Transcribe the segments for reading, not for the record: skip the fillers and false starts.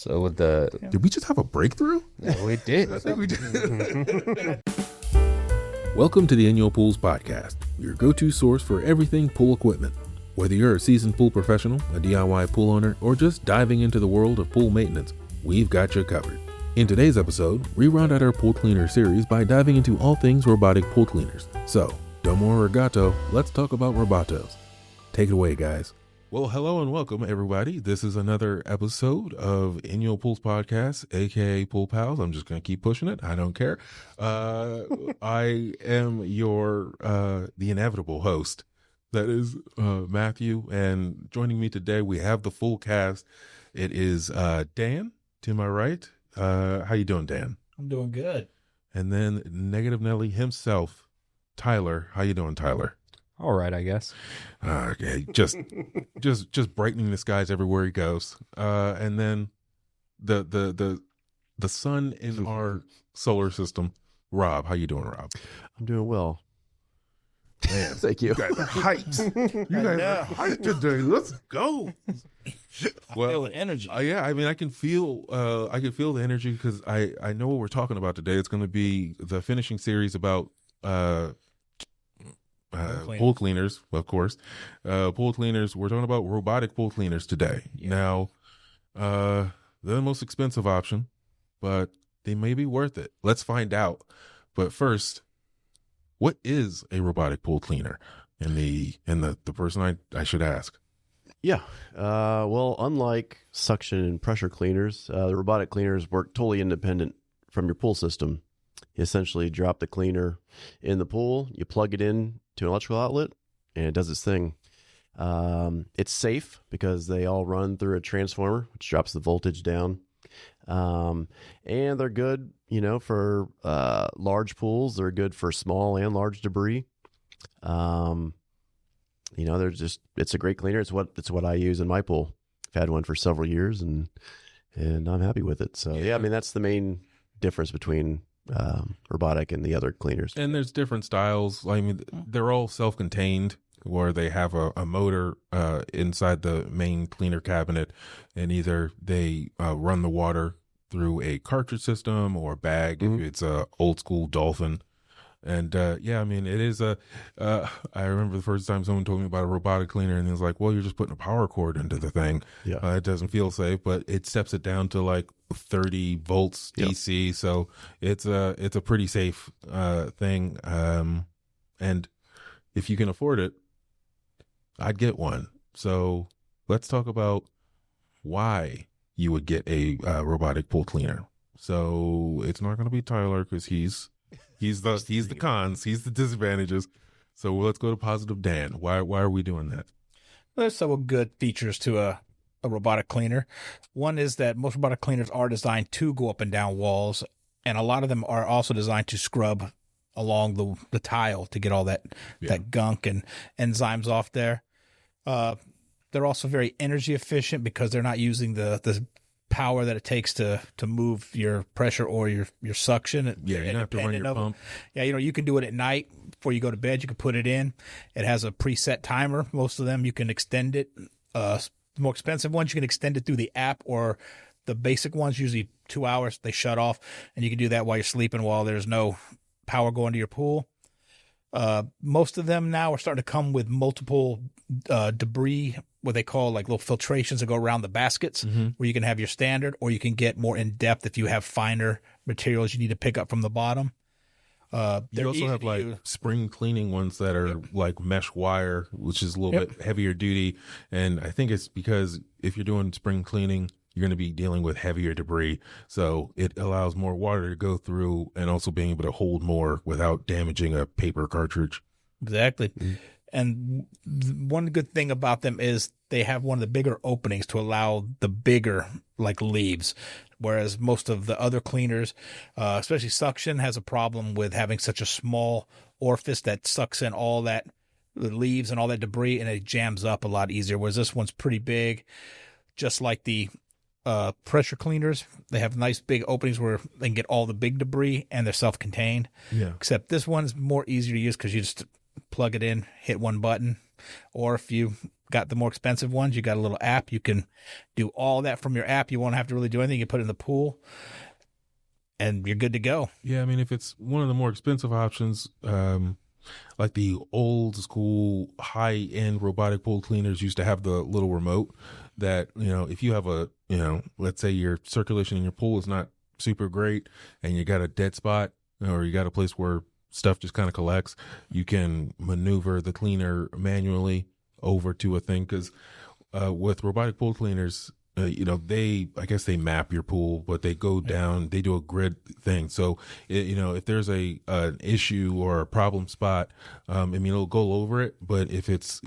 So with the Did we just have a breakthrough? yeah, we did. I think we did. Welcome to the INYOPools podcast, your go-to source for everything pool equipment. Whether you're a seasoned pool professional, a DIY pool owner, or just diving into the world of pool maintenance, we've got you covered. In today's episode, we round out our pool cleaner series by diving into all things robotic pool cleaners. So, no more regato, let's talk about robotos. Take it away, guys. Well, hello and welcome, everybody. This is another episode of INYOPools podcast, aka Pool Pals. I'm just going to keep pushing it. I don't care. I am your the inevitable host. That is Matthew, and joining me today, we have the full cast. It is Dan to my right. How you doing, Dan? I'm doing good. And then Negative Nelly himself, Tyler. How you doing, Tyler? All right, I guess. Okay, just brightening the skies everywhere he goes. And then the sun in our solar system, Rob. How you doing, Rob? I'm doing well. Man, Thank you. you guys are hyped. You guys are hyped today. Let's go. Feel the energy. Yeah, I mean, I can feel the energy because I know what we're talking about today. It's going to be the finishing series about pool cleaners, of course. Pool cleaners. We're talking about robotic pool cleaners today. Yeah. Now, they're the most expensive option, but they may be worth it. Let's find out. But first, what is a robotic pool cleaner? And the person I should ask. Yeah. Well, unlike suction and pressure cleaners, the robotic cleaners work totally independent from your pool system. You essentially drop the cleaner in the pool, you plug it in to an electrical outlet, and it does its thing. It's safe because they all run through a transformer, which drops the voltage down. And they're good, for large pools. They're good for small and large debris. It's a great cleaner. It's what I use in my pool. I've had one for several years and I'm happy with it. So yeah, I mean, that's the main difference between robotic and the other cleaners. And there's different styles. I mean, they're all self-contained, where they have a motor inside the main cleaner cabinet, and either they run the water through a cartridge system or a bag if it's a old school Dolphin. And yeah, I mean, it is I remember the first time someone told me about a robotic cleaner, and it was like, well, you're just putting a power cord into the thing. Yeah. It doesn't feel safe, but it steps it down to like 30 volts DC. Yep. So it's a pretty safe thing. And if you can afford it, I'd get one. So let's talk about why you would get a robotic pool cleaner. So it's not going to be Tyler because he's the cons, he's the disadvantages. So let's go to positive Dan. Why are we doing that? There's several good features to a robotic cleaner. One is that most robotic cleaners are designed to go up and down walls, and a lot of them are also designed to scrub along the tile to get all that gunk and enzymes off there. They're also very energy efficient because they're not using the power that it takes to move your pressure or your suction. Yeah, you don't have to run your pump. Yeah, you can do it at night before you go to bed. You can put it in. It has a preset timer. Most of them you can extend it. The more expensive ones you can extend it through the app, or the basic ones usually 2 hours. They shut off, and you can do that while you're sleeping, while there's no power going to your pool. Most of them now are starting to come with multiple debris, what they call like little filtrations that go around the baskets, where you can have your standard, or you can get more in depth if you have finer materials you need to pick up from the bottom. You also have like spring cleaning ones that are like mesh wire, which is a little bit heavier duty. And I think it's because if you're doing spring cleaning, you're going to be dealing with heavier debris. So it allows more water to go through, and also being able to hold more without damaging a paper cartridge. Exactly. Mm-hmm. And one good thing about them is they have one of the bigger openings to allow the bigger like leaves, whereas most of the other cleaners, especially suction, has a problem with having such a small orifice that sucks in all that the leaves and all that debris, and it jams up a lot easier, whereas this one's pretty big. Just like the pressure cleaners, they have nice big openings where they can get all the big debris, and they're self-contained. Yeah. Except this one's more easier to use because you just plug it in, hit one button, Or if you got the more expensive ones, you got a little app. You can do all that from your app. You won't have to really do anything. You put it in the pool, and you're good to go. Yeah, I mean, if it's one of the more expensive options, like the old school high end robotic pool cleaners used to have the little remote that, if you have let's say your circulation in your pool is not super great and you got a dead spot or you got a place where stuff just kind of collects, you can maneuver the cleaner manually over to a thing. Because with robotic pool cleaners, I guess they map your pool, but they go down, they do a grid thing. So, if there's an issue or a problem spot, it'll go over it. But if it's,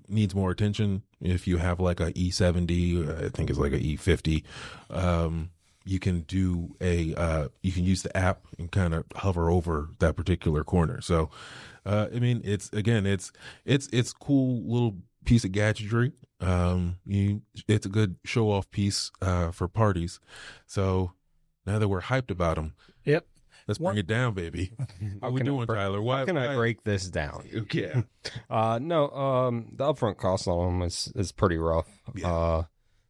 needs more attention, if you have like a E70, I think it's like a E50, you can do you can use the app and kind of hover over that particular corner. So, it's cool little piece of gadgetry. It's a good show off piece for parties. So now that we're hyped about them, Yep. let's bring it down, baby. How we doing, Tyler? How can I break this down? Yeah. The upfront cost on them is pretty rough. Yeah.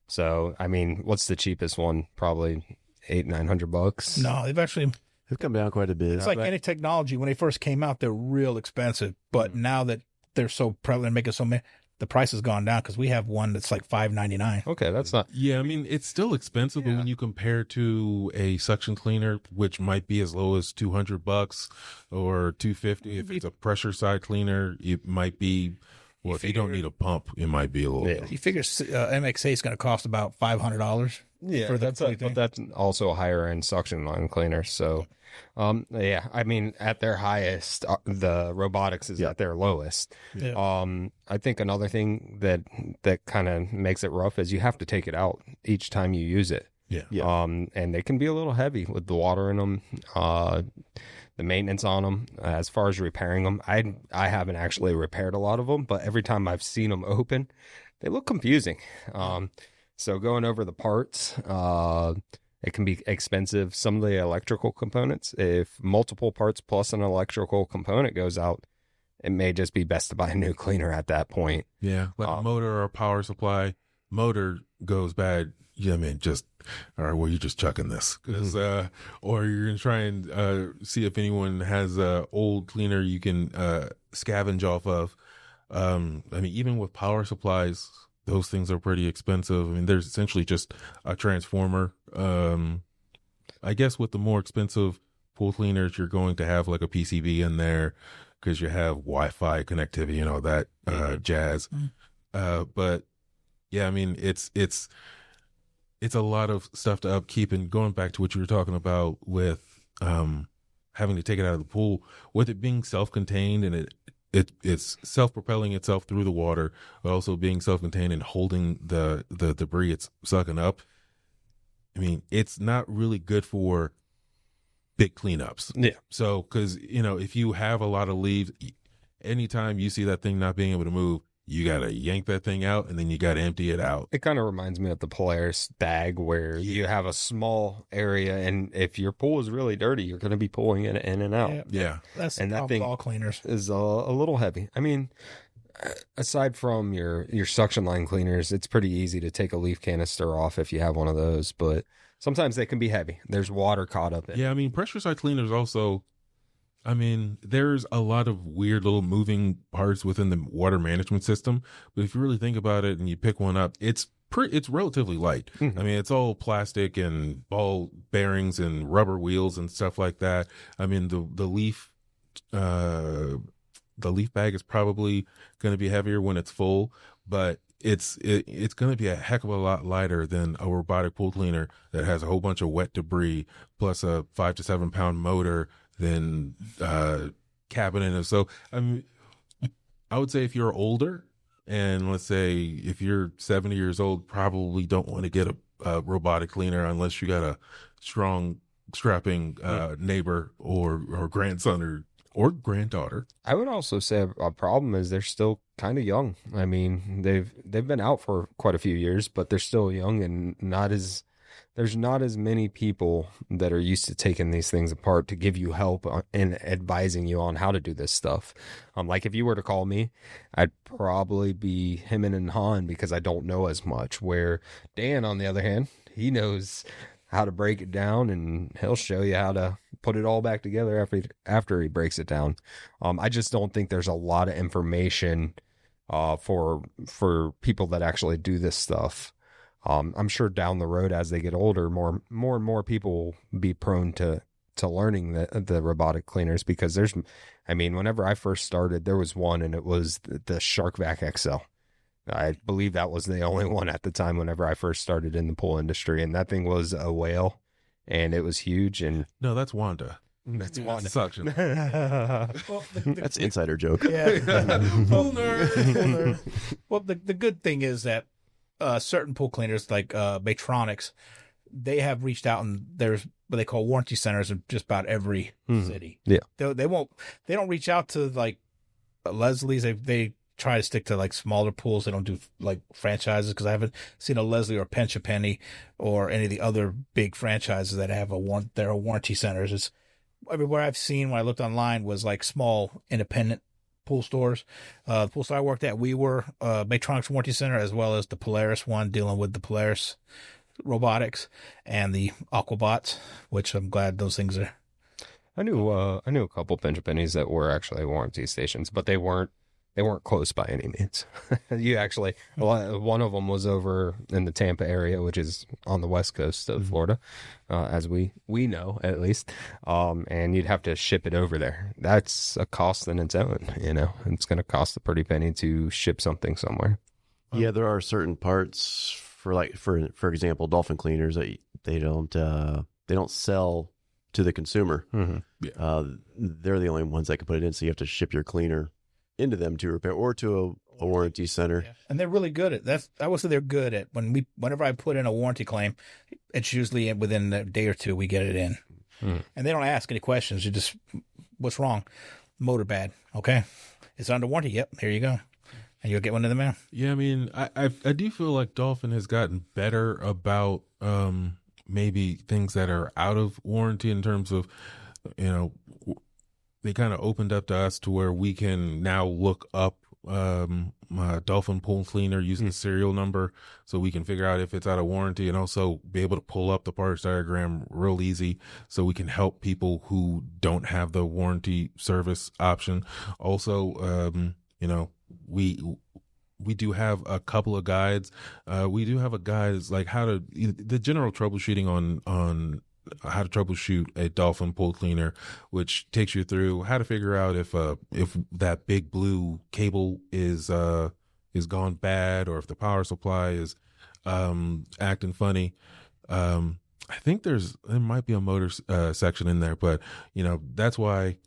So I mean, what's the cheapest one? Probably $800-900. No, They've come down quite a bit. it's like any technology. When they first came out, they're real expensive. But now that they're so prevalent, making so many, the price has gone down because we have one that's like $599. Okay, that's not. Yeah, I mean, it's still expensive, but when you compare to a suction cleaner, which might be as low as $200 or $250, if it's a pressure side cleaner, it might be. Well, if you don't need a pump, it might be a little. Yeah. You figure MXA is going to cost about $500. Yeah, for the but that's also a higher end suction line cleaner. So, I mean, at their highest, the robotics is at their lowest. Yeah. I think another thing that kind of makes it rough is you have to take it out each time you use it. Yeah. And they can be a little heavy with the water in them. The maintenance on them, as far as repairing them, I haven't actually repaired a lot of them, but every time I've seen them open, they look confusing. So going over the parts, it can be expensive. Some of the electrical components, if multiple parts plus an electrical component goes out, it may just be best to buy a new cleaner at that point. Yeah, like a motor or power supply. Motor goes bad. Yeah, man, all right, well, you're just chucking this. Or you're going to try and see if anyone has a old cleaner you can scavenge off of. I mean, even with power supplies, those things are pretty expensive. I mean, there's essentially just a transformer. I guess with the more expensive pool cleaners, you're going to have like a PCB in there because you have Wi-Fi connectivity and all that jazz. But yeah, I mean, it's a lot of stuff to upkeep. And going back to what you were talking about with having to take it out of the pool, with it being self-contained and it's self-propelling itself through the water, but also being self-contained and holding the debris it's sucking up. I mean, it's not really good for big cleanups. Yeah. So, because, if you have a lot of leaves, anytime you see that thing not being able to move, you got to yank that thing out and then you got to empty it out. It kind of reminds me of the Polaris bag where you have a small area, and if your pool is really dirty, you're going to be pulling it in and out. Yeah. That's And that thing all cleaners. Is a little heavy. I mean, aside from your suction line cleaners, it's pretty easy to take a leaf canister off if you have one of those, but sometimes they can be heavy. There's water caught up in it. Yeah, I mean, pressure side cleaners also, I mean, there's a lot of weird little moving parts within the water management system, but if you really think about it and you pick one up, it's relatively light. Mm-hmm. I mean, it's all plastic and ball bearings and rubber wheels and stuff like that. I mean, the leaf bag is probably going to be heavier when it's full, but it's going to be a heck of a lot lighter than a robotic pool cleaner that has a whole bunch of wet debris plus a 5 to 7 pound motor, then cabinet. And so, I mean, I would say if you're older, and let's say if you're 70 years old, probably don't want to get a robotic cleaner unless you got a strong, strapping neighbor or grandson or granddaughter. I would also say a problem is they're still kind of young. I mean, they've been out for quite a few years, but they're still young and there's not as many people that are used to taking these things apart to give you help and advising you on how to do this stuff. Like if you were to call me, I'd probably be hemming and hawing because I don't know as much. Where Dan, on the other hand, he knows how to break it down, and he'll show you how to put it all back together after he breaks it down. I just don't think there's a lot of information for people that actually do this stuff. I'm sure down the road as they get older, more and more people will be prone to learning the robotic cleaners, because whenever I first started, there was one, and it was the SharkVac XL. I believe that was the only one at the time whenever I first started in the pool industry, and that thing was a whale, and it was huge. And No, that's Wanda. that's Wanda. Suction. Well, That's insider joke. yeah. Pool nerd. Well, the good thing is that certain pool cleaners like Matronics, they have reached out, and there's what they call warranty centers in just about every city. Yeah. They don't reach out to like Leslie's. They try to stick to like smaller pools. They don't do like franchises, because I haven't seen a Leslie or Penny or any of the other big franchises that have there are warranty centers. It's everywhere I've seen when I looked online was like small independent pool stores. The pool store I worked at, we were Matronics Warranty Center, as well as the Polaris one, dealing with the Polaris robotics and the Aquabots, which I'm glad those things are. I knew a couple Pennies that were actually warranty stations, but they weren't close by any means. You actually, one of them was over in the Tampa area, which is on the west coast of Florida, as we know at least. And you'd have to ship it over there. That's a cost in its own. It's going to cost a pretty penny to ship something somewhere. Yeah, there are certain parts for example, dolphin cleaners that they don't sell to the consumer. Mm-hmm. They're the only ones that can put it in, so you have to ship your cleaner into them to repair, or to a warranty center. Yeah. And they're really good at that. I would say they're good at whenever I put in a warranty claim, it's usually within a day or two we get it in. And they don't ask any questions. You just, what's wrong? Motor bad. Okay. It's under warranty. Yep. Here you go. And you'll get one in the mail. Yeah, I do feel like Dolphin has gotten better about maybe things that are out of warranty, in terms of, they kind of opened up to us to where we can now look up Dolphin pool cleaner using the serial number, so we can figure out if it's out of warranty, and also be able to pull up the parts diagram real easy, so we can help people who don't have the warranty service option. Also, we do have a couple of guides. We do have a guide like the general troubleshooting on how to troubleshoot a Dolphin pool cleaner, which takes you through how to figure out if that big blue cable is gone bad, or if the power supply is acting funny. I think there might be a motor section in there, but that's why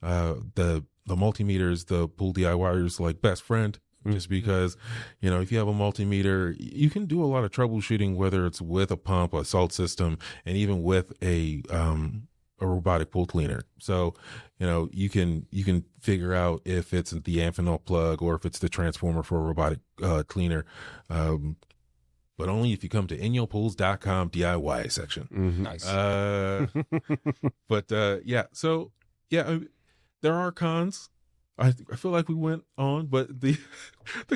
the multimeter is the pool DIYer's like best friend. Just because, if you have a multimeter, you can do a lot of troubleshooting, whether it's with a pump, a salt system, and even with a robotic pool cleaner. So, you can figure out if it's the Amphenol plug or if it's the transformer for a robotic cleaner. But only if you come to INYOPools.com DIY section. Nice. So there are cons. I feel like we went on, but the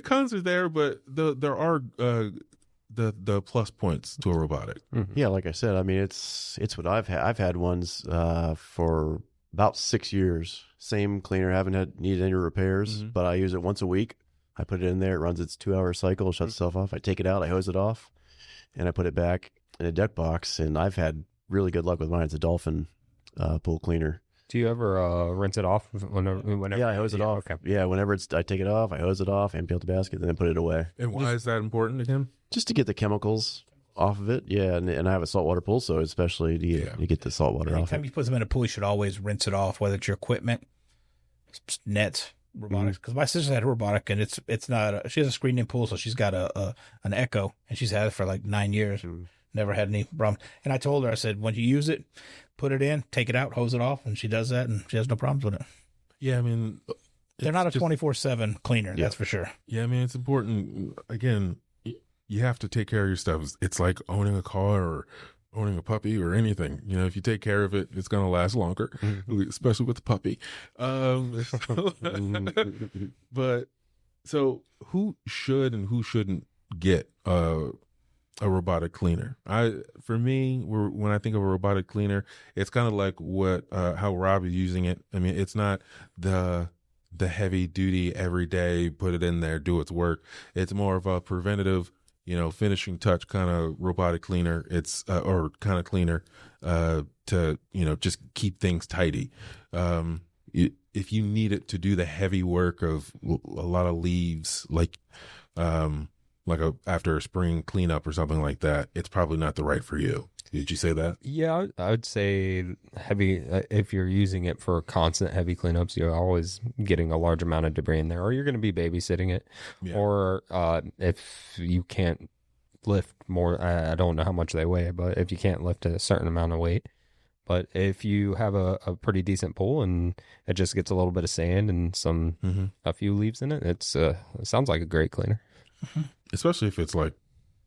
cons are there, but there are the plus points to a robotic. Yeah, like I said, it's what I've had. I've had ones for about 6 years. Same cleaner, haven't needed any repairs, but I use it once a week. I put it in there, it runs its 2-hour cycle, shuts itself off. I take it out, I hose it off, and I put it back in a deck box. And I've had really good luck with mine. It's a Dolphin pool cleaner. Do you ever rinse it off whenever? Yeah, I hose it off. Okay. Yeah, whenever I take it off, I hose it off, empty out the basket, and then put it away. And why is that important again? Just to get the chemicals off of it. Yeah, and I have a saltwater pool, so especially to get the salt water off Anytime it. you put them in a pool, you should always rinse it off, whether it's your equipment, nets, robotics. Because my sister had a robotic, and it's not. She has a screened-in pool, so she's got an Echo, and she's had it for like 9 years. Never had any problem. And I told her, I said, when you use it, put it in, take it out, hose it off, and she does that, and she has no problems with it. Yeah, They're not a 24/7 cleaner, that's for sure. Yeah, it's important. Again, you have to take care of your stuff. It's like owning a car or owning a puppy or anything. You know, if you take care of it, it's going to last longer, especially with the puppy. But so who should and who shouldn't get a robotic cleaner? For me, when I think of a robotic cleaner, it's kind of like how Rob is using it. I mean, it's not the heavy duty every day, put it in there, do its work. It's more of a preventative, finishing touch kind of robotic cleaner. It's or kind of cleaner to just keep things tidy. If you need it to do the heavy work of a lot of leaves, like after a spring cleanup or something like that, it's probably not the right for you. Did you say that? Yeah, I would say heavy. If you're using it for constant heavy cleanups, you're always getting a large amount of debris in there, or you're going to be babysitting it. Yeah. Or if you can't lift more, I don't know how much they weigh, but if you can't lift a certain amount of weight. But if you have a pretty decent pool and it just gets a little bit of sand and a few leaves in it, it sounds like a great cleaner. Especially if it's like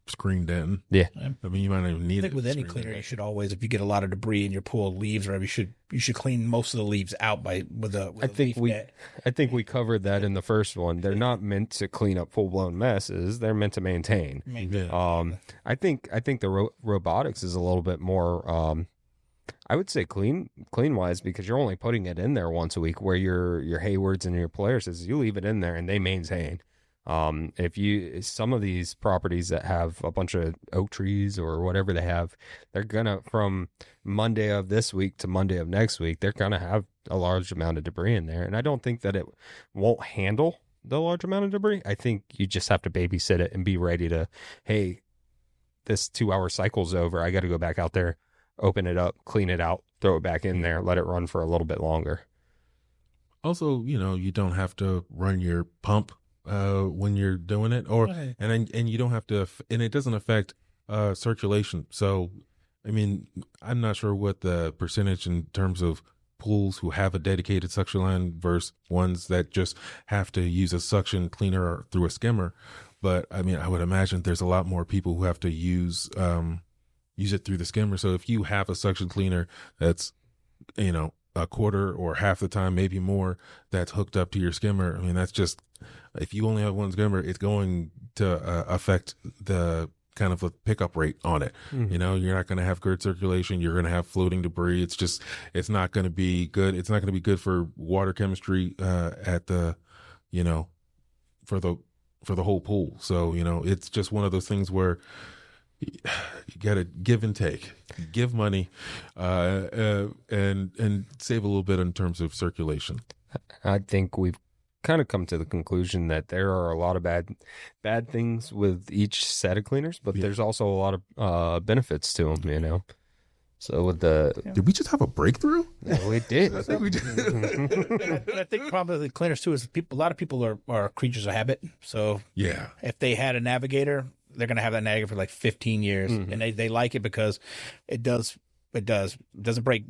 screened in. Yeah. I mean, you might not even need it. I think with any cleaner, you should always, if you get a lot of debris in your pool, leaves or whatever, you should clean most of the leaves out with a leaf net. I think we covered that in the first one. They're not meant to clean up full blown messes. They're meant to maintain. I think the robotics is a little bit more. I would say clean wise, because you're only putting it in there once a week. Where your Haywards and your Polaris, you leave it in there and they maintain. Some of these properties that have a bunch of oak trees or whatever they have, they're gonna, from Monday of this week to Monday of next week, they're gonna have a large amount of debris in there. And I don't think that it won't handle the large amount of debris. I think you just have to babysit it and be ready to, hey, this 2-hour cycle's over. I got to go back out there, open it up, clean it out, throw it back in there, let it run for a little bit longer. Also, you don't have to run your pump when you're doing it, and you don't have to, and it doesn't affect circulation. So, I mean, I'm not sure what the percentage in terms of pools who have a dedicated suction line versus ones that just have to use a suction cleaner through a skimmer. But I mean, I would imagine there's a lot more people who have to use it through the skimmer. So if you have a suction cleaner that's, a quarter or half the time, maybe more, that's hooked up to your skimmer, I mean, that's just, if you only have one skimmer, it's going to affect the kind of a pickup rate on it. You're not going to have good circulation. You're going to have floating debris. It's not going to be good. It's not going to be good for water chemistry at the, for the whole pool. So, it's just one of those things where you got to give and take, give money, and save a little bit in terms of circulation. I think we've kind of come to the conclusion that there are a lot of bad things with each set of cleaners, but there's also a lot of benefits to them, So with did we just have a breakthrough? Yeah, we did. I think we did. And I think probably the cleaners too is a lot of people are creatures of habit. So yeah, if they had a navigator, they're going to have that navigator for like 15 years, and they like it because it doesn't break.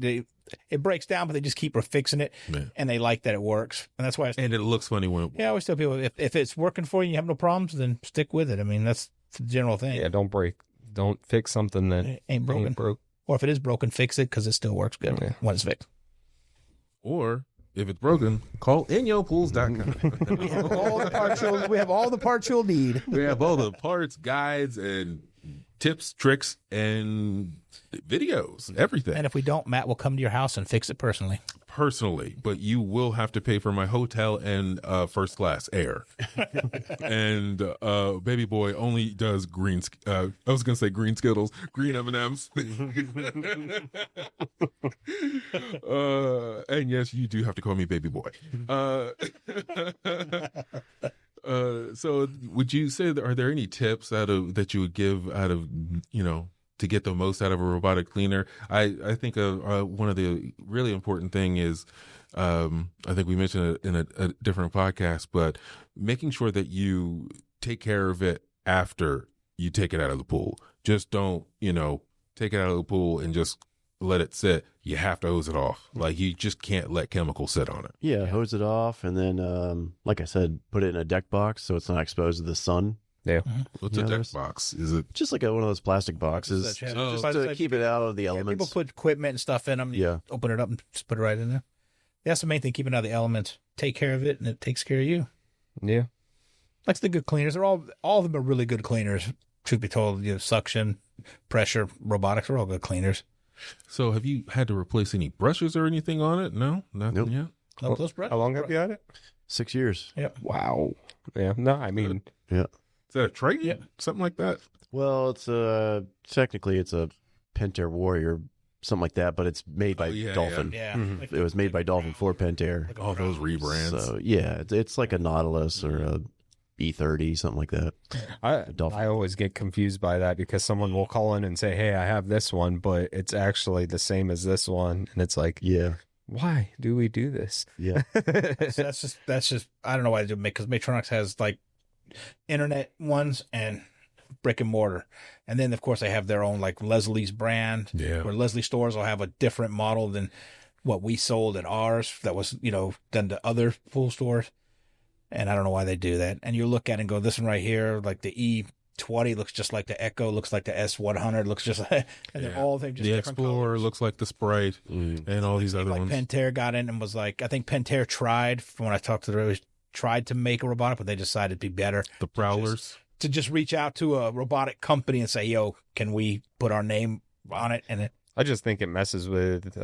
It breaks down, but they just keep fixing it, and they like that it works, and that's why. And it looks funny when. I always tell people if it's working for you, and you have no problems, then stick with it. I mean, that's the general thing. Yeah, don't fix something that ain't broken. Or if it is broken, fix it because it still works good when it's fixed. Or if it's broken, call INYOPools.com. We have all the parts you'll need. We have all the parts, guides, and tips, tricks, and videos, everything. And if we don't, Matt will come to your house and fix it personally. But you will have to pay for my hotel and first class air. And baby boy only does green. I was gonna say green Skittles, green M&Ms. And yes, you do have to call me baby boy. So would you say are there any tips that you would give to get the most out of a robotic cleaner? I think one of the really important thing is, I think we mentioned it in a different podcast, but making sure that you take care of it after you take it out of the pool. Just don't, take it out of the pool and just let it sit. You have to hose it off. Like, you just can't let chemicals sit on it. Yeah, hose it off, and then, like I said, put it in a deck box so it's not exposed to the sun Yeah. What's Yeah, a deck there's- box? Is it? Just like one of those plastic boxes, Such as- just just to like- keep it out of the Yeah, people elements. put equipment and stuff in them. Yeah. Open it up and just put it right in there. That's the main thing, keeping out of the elements. Take care of it, and it takes care of you. Yeah. Like the good cleaners. They're all of them are really good cleaners. Truth be told, suction, pressure, robotics are all good cleaners. So have you had to replace any brushes or anything on it? No, nothing Nope. yet. No, those brushes. How long have you had it? 6 years. Wow. Yeah. No, I mean, Is that a Triton? Yeah. Something like that. Well, it's technically it's a Pentair Warrior, something like that, but it's made by yeah, Dolphin. Yeah. Mhm. Like- It was made by Dolphin for Pentair. like a All those brown. rebrands. So yeah, it's like a Nautilus or a B30, something like that. Dolphin. I always get confused by that because someone will call in and say, "Hey, I have this one, but it's actually the same as this one," and it's like, Yeah, why do we do this? yeah. That's just I don't know why they do because Matronics has like internet ones and brick and mortar, and then of course they have their own like Leslie's brand. Yeah. Where Leslie stores will have a different model than what we sold at ours. That was than the other pool stores, and I don't know why they do that. And you look at it and go, this one right here, like the E20 looks just like the Echo, looks like the S100, looks just like, and they're Yeah. all just The different Explorer colors. looks like the Sprite and all these other Like ones. Pentair got in and was like, I think Pentair tried, from when I talked to the tried to make a robotic, but they decided to be better The Prowlers. to just reach out to a robotic company and say, yo, can we put our name on it? And I just think it messes with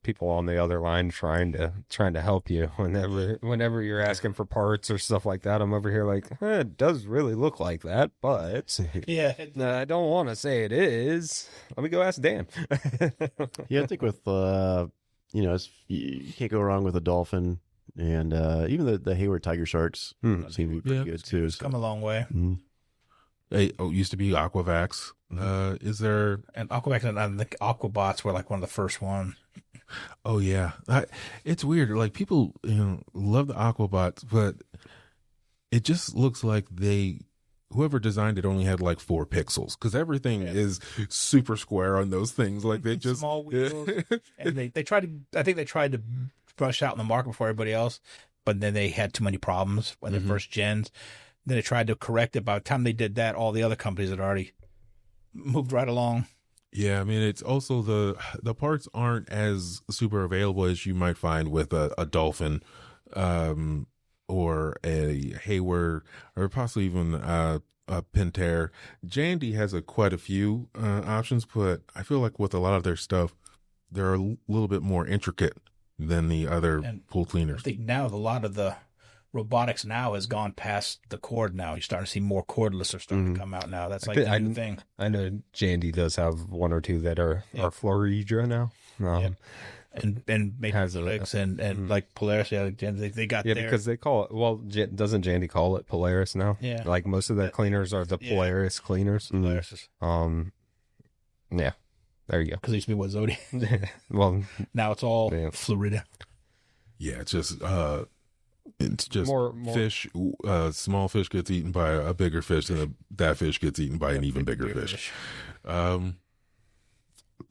people on the other line trying to help you whenever you're asking for parts or stuff like that. I'm over here like, it does really look like that, but yeah, I don't want to say it is. Let me go ask Dan. Yeah, I think with you can't go wrong with a Dolphin, and even the Hayward Tiger Sharks seem to be pretty Yeah. good too. So. come a long way. Mhm. It used to be Aquavax. Is there? And Aquabax and the Aquabots were like one of the first ones. Oh yeah, it's weird. Like people, love the Aquabots, but it just looks like whoever designed it only had like 4 pixels because everything is super square on those things. Like they just Small wheels. And they tried to, I think they tried to brush out in the market before everybody else, but then they had too many problems when the first gens. Then they tried to correct it. By the time they did that, all the other companies had already moved right along. Yeah, I mean, it's also the parts aren't as super available as you might find with a Dolphin, or a Hayward, or possibly even a Pentair. Jandy has quite a few options, but I feel like with a lot of their stuff, they're a little bit more intricate than the other And pool I cleaners. think now a lot of the robotics now has gone past the cord now. You're starting to see more cordless are starting to come out now. That's like the new thing. I know Jandy does have one or two that are Floridra now. And Has a- Matrix and like Polaris, they got Yeah, their, because they call it. Well, doesn't Jandy call it Polaris now? Yeah. like most of their cleaners are the Yeah. Polaris cleaners. Polaris Yeah, there you because it used to be what Zodiac. go. Well, Now it's all Yeah. Florida. Yeah, it's just More- fish. Small fish gets eaten by a bigger fish, and that fish gets eaten by an even bigger fish.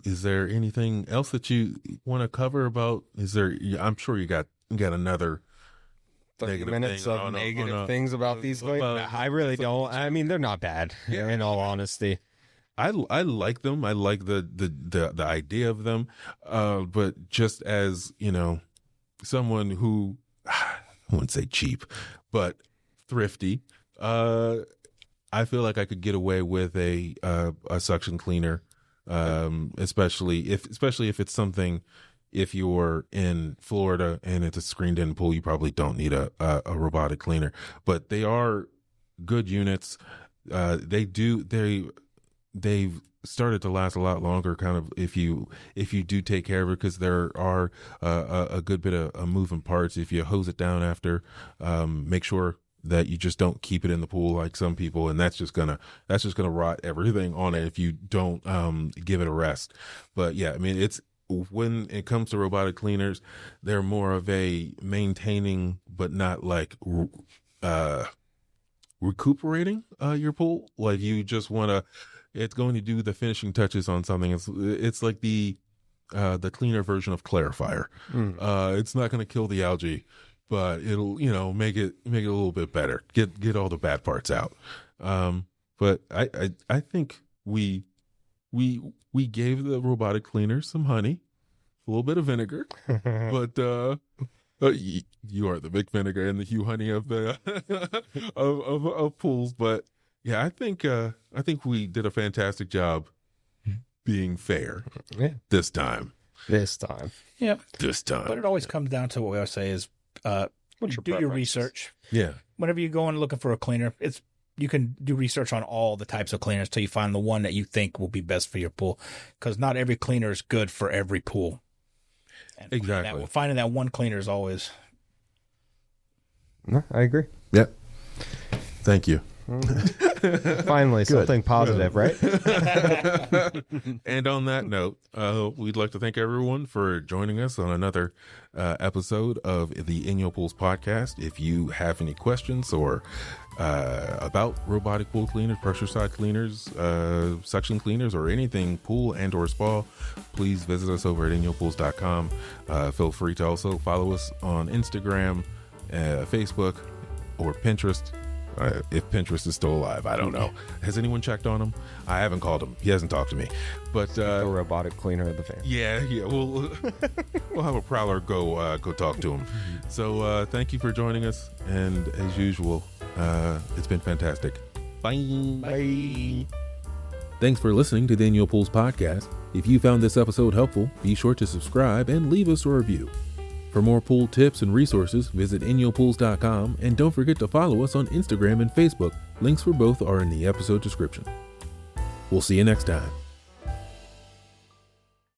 Is there anything else that you want to cover about? I'm sure you got negative another 30 minutes of negative things about these. I really don't. I mean, they're not bad. Yeah. In all honesty, I like them. I like the idea of them. But just as someone who I wouldn't say cheap, but thrifty, I feel like I could get away with a suction cleaner, especially if it's something. If you're in Florida and it's a screened-in pool, you probably don't need a robotic cleaner. But they are good units. They've started to last a lot longer. Kind of if you do take care of it, because there are a good bit of moving parts. If you hose it down after, make sure that you just don't keep it in the pool like some people, and that's just gonna rot everything on it if you don't give it a rest. But yeah, I mean, when it comes to robotic cleaners, they're more of a maintaining, but not like recuperating your pool. Like you just want to, it's going to do the finishing touches on something. It's like the cleaner version of Clarifier. It's not going to kill the algae, but it'll make it a little bit better. Get all the bad parts out. But I think we gave the robotic cleaner some honey, a little bit of vinegar, but you are the big vinegar and the Hugh honey of the of pools. But yeah, I think we did a fantastic job being fair this time. Yeah. This time. But it always comes down to what we always say is What's your do your preference? research. Yeah. Whenever you go in looking for a cleaner, you can do research on all the types of cleaners till you find the one that you think will be best for your pool. Because not every cleaner is good for every pool. And Exactly. Finding that one cleaner is always. No, I agree. Yep. Thank you. Finally, something positive, right? And on that note, we'd like to thank everyone for joining us on another episode of the INYOPools podcast. If you have any questions or about robotic pool cleaners, pressure side cleaners, suction cleaners, or anything pool and or spa, please visit us over at INYOPools.com. Feel free to also follow us on Instagram, Facebook, or Pinterest. If Pinterest is still alive, I don't know. Has anyone checked on him? I haven't called him. He hasn't talked to me. But The robotic cleaner of the family. yeah, we'll have a prowler go talk to him. So thank you for joining us, and as usual, it's been fantastic. Bye. Thanks for listening to the INYOPools podcast. If you found this episode helpful, be sure to subscribe and leave us a review. For more pool tips and resources, visit INYOPools.com, and don't forget to follow us on Instagram and Facebook. Links for both are in the episode description. We'll see you next time.